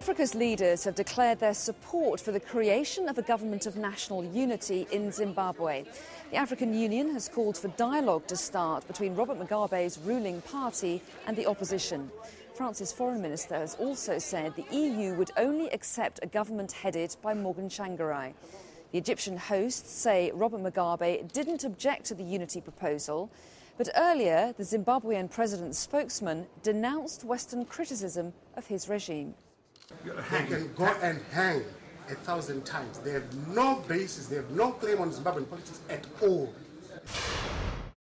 Africa's leaders have declared their support for the creation of a government of national unity in Zimbabwe. The African Union has called for dialogue to start between Robert Mugabe's ruling party and the opposition. France's foreign minister has also said the EU would only accept a government headed by Morgan Tsvangirai. The Egyptian hosts say Robert Mugabe didn't object to the unity proposal, but earlier the Zimbabwean president's spokesman denounced Western criticism of his regime. They can go and hang 1,000 times. They have no basis, they have no claim on Zimbabwean politics at all.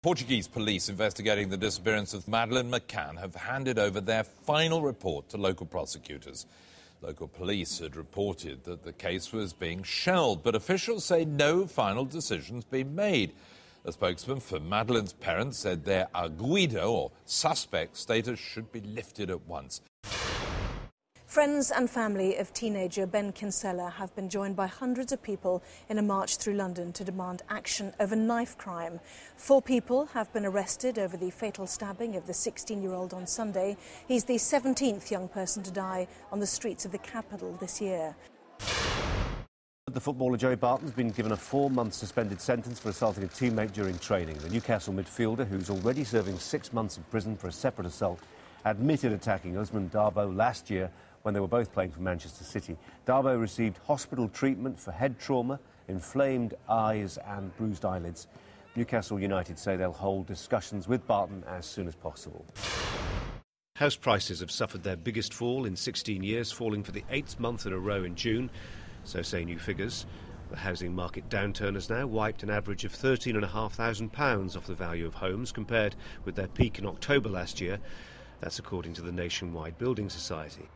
Portuguese police investigating the disappearance of Madeleine McCann have handed over their final report to local prosecutors. Local police had reported that the case was being shelved, but officials say no final decision's been made. A spokesman for Madeleine's parents said their arguido, or suspect status, should be lifted at once. Friends and family of teenager Ben Kinsella have been joined by hundreds of people in a march through London to demand action over knife crime. 4 people have been arrested over the fatal stabbing of the 16-year-old on Sunday. He's the 17th young person to die on the streets of the capital this year. The footballer Joey Barton has been given a 4-month suspended sentence for assaulting a teammate during training. The Newcastle midfielder, who's already serving 6 months in prison for a separate assault, admitted attacking Ousmane Darboe last year when they were both playing for Manchester City. Darboe received hospital treatment for head trauma, inflamed eyes and bruised eyelids. Newcastle United say they'll hold discussions with Barton as soon as possible. House prices have suffered their biggest fall in 16 years, falling for the 8th month in a row in June. So say new figures. The housing market downturn has now wiped an average of £13,500 off the value of homes compared with their peak in October last year. That's according to the Nationwide Building Society.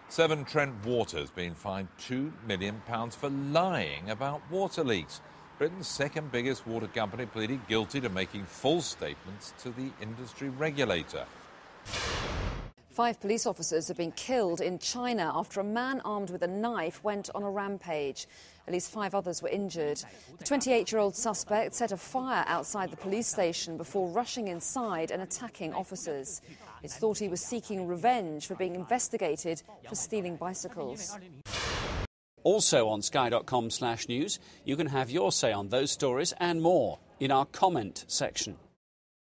Severn Trent Water has been fined £2 million for lying about water leaks. Britain's second biggest water company pleaded guilty to making false statements to the industry regulator. 5 police officers have been killed in China after a man armed with a knife went on a rampage. At least 5 others were injured. The 28-year-old suspect set a fire outside the police station before rushing inside and attacking officers. It's thought he was seeking revenge for being investigated for stealing bicycles. Also on sky.com/news, you can have your say on those stories and more in our comment section.